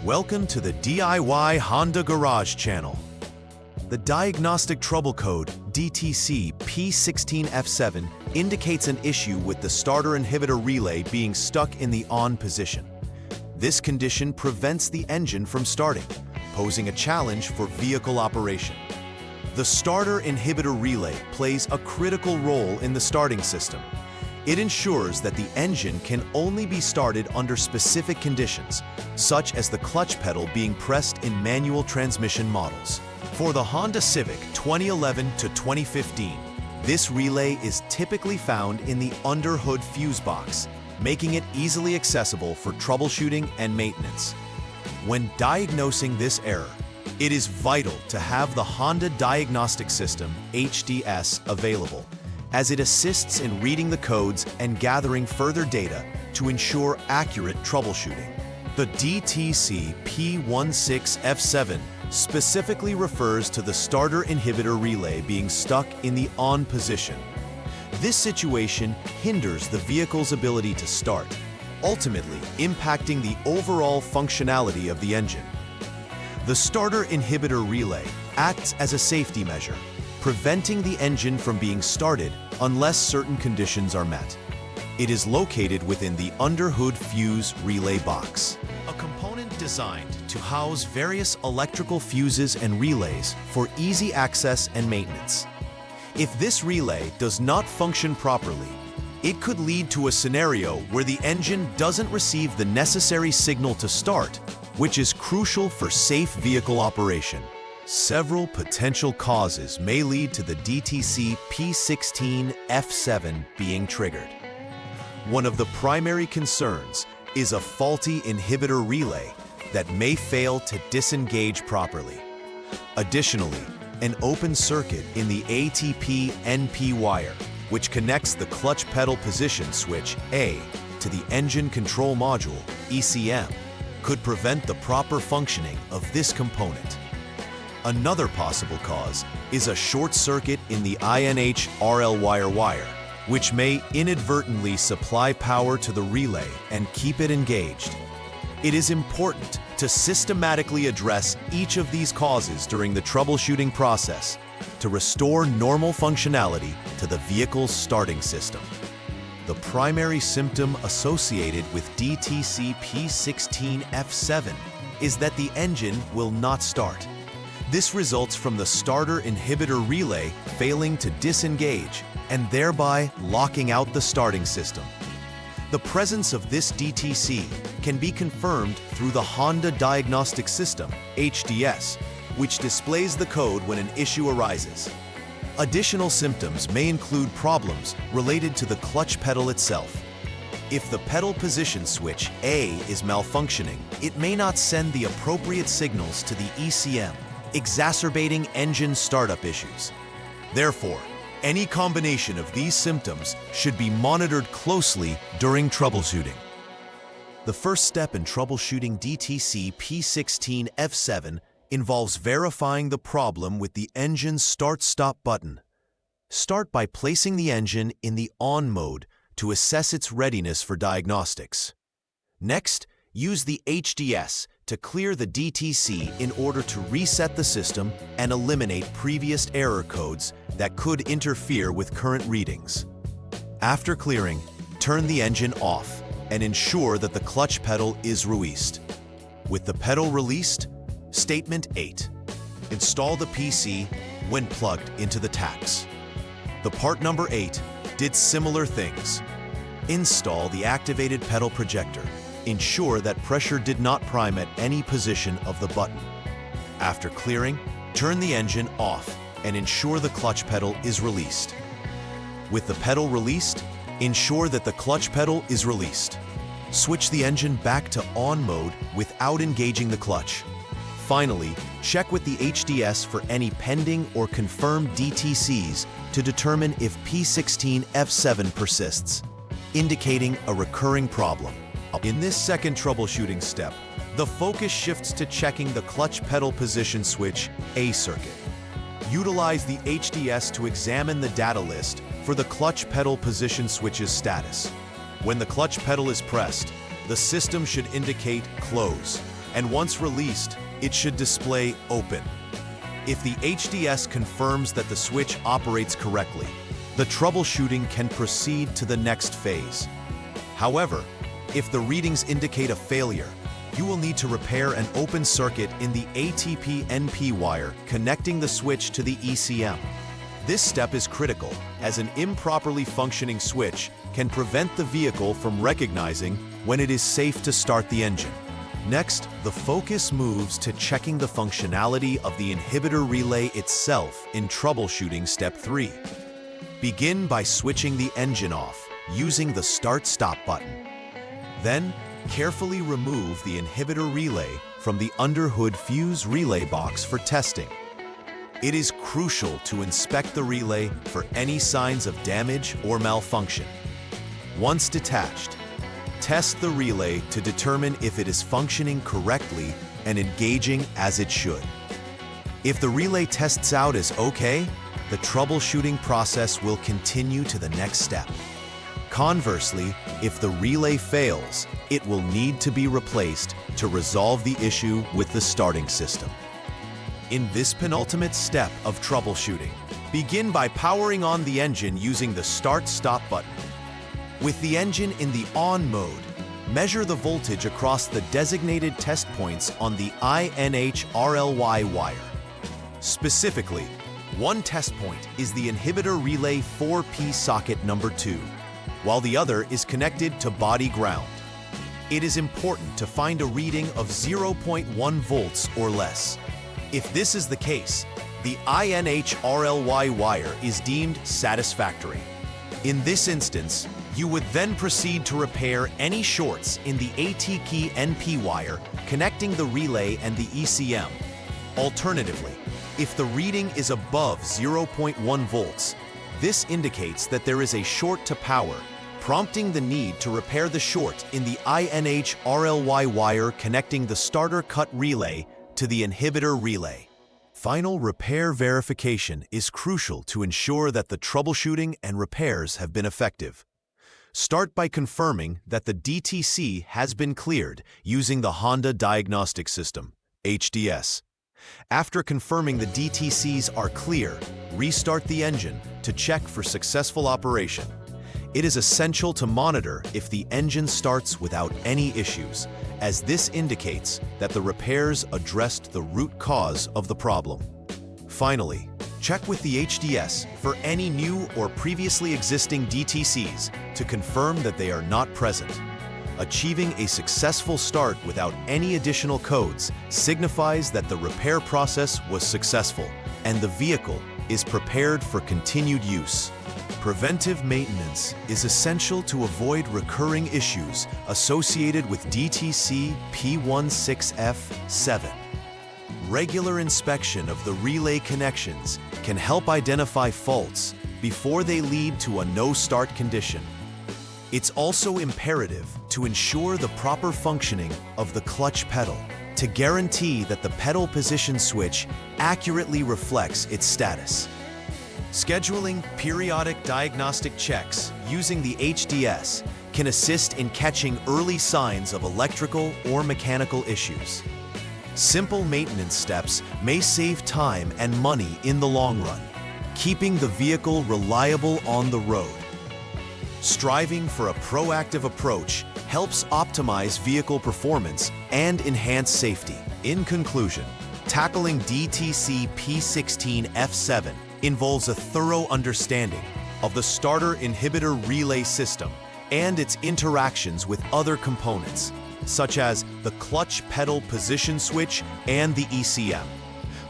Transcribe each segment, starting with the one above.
Welcome to the DIY Honda Garage channel. The diagnostic trouble code DTC P16F7 indicates an issue with the starter inhibitor relay being stuck in the on position. This condition prevents the engine from starting, posing a challenge for vehicle operation. The starter inhibitor relay plays a critical role in the starting system. It ensures that the engine can only be started under specific conditions, such as the clutch pedal being pressed in manual transmission models. For the Honda Civic 2011 to 2015, this relay is typically found in the underhood fuse box, making it easily accessible for troubleshooting and maintenance. When diagnosing this error, it is vital to have the Honda Diagnostic System (HDS) available, as it assists in reading the codes and gathering further data to ensure accurate troubleshooting. The DTC P16F7 specifically refers to the starter inhibitor relay being stuck in the on position. This situation hinders the vehicle's ability to start, ultimately impacting the overall functionality of the engine. The starter inhibitor relay acts as a safety measure, preventing the engine from being started unless certain conditions are met. It is located within the underhood fuse relay box, a component designed to house various electrical fuses and relays for easy access and maintenance. If this relay does not function properly, it could lead to a scenario where the engine doesn't receive the necessary signal to start, which is crucial for safe vehicle operation. Several potential causes may lead to the DTC P16F7 being triggered. One of the primary concerns is a faulty inhibitor relay that may fail to disengage properly. Additionally, an open circuit in the ATP-NP wire, which connects the clutch pedal position switch A to the engine control module, ECM, could prevent the proper functioning of this component. Another possible cause is a short circuit in the INH-RL wire, which may inadvertently supply power to the relay and keep it engaged. It is important to systematically address each of these causes during the troubleshooting process to restore normal functionality to the vehicle's starting system. The primary symptom associated with DTC P16F7 is that the engine will not start. This results from the starter inhibitor relay failing to disengage and thereby locking out the starting system. The presence of this DTC can be confirmed through the Honda Diagnostic System (HDS), which displays the code when an issue arises. Additional symptoms may include problems related to the clutch pedal itself. If the pedal position switch A is malfunctioning, it may not send the appropriate signals to the ECM, exacerbating engine startup issues. Therefore, any combination of these symptoms should be monitored closely during troubleshooting. The first step in troubleshooting DTC P16F7 involves verifying the problem with the engine's start-stop button. Start by placing the engine in the on mode to assess its readiness for diagnostics. Next, use the HDS to clear the DTC in order to reset the system and eliminate previous error codes that could interfere with current readings. After clearing, turn the engine off and ensure that the clutch pedal is released. With the pedal released, Statement 8. Install the PC when plugged into the tacks. The part number 8 did similar things. Install the activated pedal projector. Ensure that pressure did not prime at any position of the button. After clearing, turn the engine off and ensure the clutch pedal is released. With the pedal released, ensure that the clutch pedal is released. Switch the engine back to on mode without engaging the clutch. Finally, check with the HDS for any pending or confirmed DTCs to determine if P16F7 persists, indicating a recurring problem. In this second troubleshooting step, the focus shifts to checking the clutch pedal position switch A circuit. Utilize the HDS to examine the data list for the clutch pedal position switch's status. When the clutch pedal is pressed, the system should indicate close, and once released, it should display open. If the HDS confirms that the switch operates correctly, the troubleshooting can proceed to the next phase. However, if the readings indicate a failure, you will need to repair an open circuit in the ATP-NP wire connecting the switch to the ECM. This step is critical, as an improperly functioning switch can prevent the vehicle from recognizing when it is safe to start the engine. Next, the focus moves to checking the functionality of the inhibitor relay itself in troubleshooting step 3. Begin by switching the engine off using the start-stop button. Then, carefully remove the inhibitor relay from the underhood fuse relay box for testing. It is crucial to inspect the relay for any signs of damage or malfunction. Once detached, test the relay to determine if it is functioning correctly and engaging as it should. If the relay tests out as okay, the troubleshooting process will continue to the next step. Conversely, if the relay fails, it will need to be replaced to resolve the issue with the starting system. In this penultimate step of troubleshooting, begin by powering on the engine using the Start-Stop button. With the engine in the on mode, measure the voltage across the designated test points on the INH-RLY wire. Specifically, one test point is the inhibitor relay 4P socket number 2, while the other is connected to body ground. It is important to find a reading of 0.1 volts or less. If this is the case, the INH-RLY wire is deemed satisfactory. In this instance, you would then proceed to repair any shorts in the ATP-NP wire connecting the relay and the ECM. Alternatively, if the reading is above 0.1 volts, this indicates that there is a short to power, prompting the need to repair the short in the INH-RLY wire connecting the starter cut relay to the inhibitor relay. Final repair verification is crucial to ensure that the troubleshooting and repairs have been effective. Start by confirming that the DTC has been cleared using the Honda Diagnostic System, HDS. After confirming the DTCs are clear, restart the engine to check for successful operation. It is essential to monitor if the engine starts without any issues, as this indicates that the repairs addressed the root cause of the problem. Finally, check with the HDS for any new or previously existing DTCs to confirm that they are not present. Achieving a successful start without any additional codes signifies that the repair process was successful and the vehicle is prepared for continued use. Preventive maintenance is essential to avoid recurring issues associated with DTC P16F7. Regular inspection of the relay connections can help identify faults before they lead to a no-start condition. It's also imperative to ensure the proper functioning of the clutch pedal to guarantee that the pedal position switch accurately reflects its status. Scheduling periodic diagnostic checks using the HDS can assist in catching early signs of electrical or mechanical issues. Simple maintenance steps may save time and money in the long run, keeping the vehicle reliable on the road. Striving for a proactive approach helps optimize vehicle performance and enhance safety. In conclusion, tackling DTC P16F7 involves a thorough understanding of the starter inhibitor relay system and its interactions with other components, such as the clutch pedal position switch and the ECM.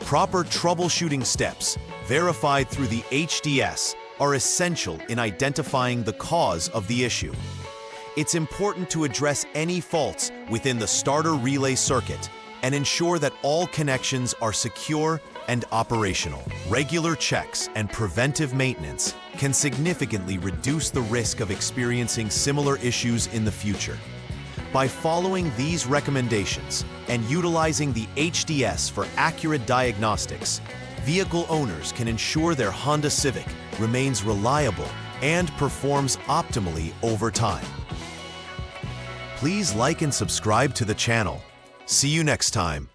Proper troubleshooting steps, verified through the HDS, are essential in identifying the cause of the issue. It's important to address any faults within the starter relay circuit and ensure that all connections are secure and operational. Regular checks and preventive maintenance can significantly reduce the risk of experiencing similar issues in the future. By following these recommendations and utilizing the HDS for accurate diagnostics, vehicle owners can ensure their Honda Civic remains reliable and performs optimally over time. Please like and subscribe to the channel. See you next time.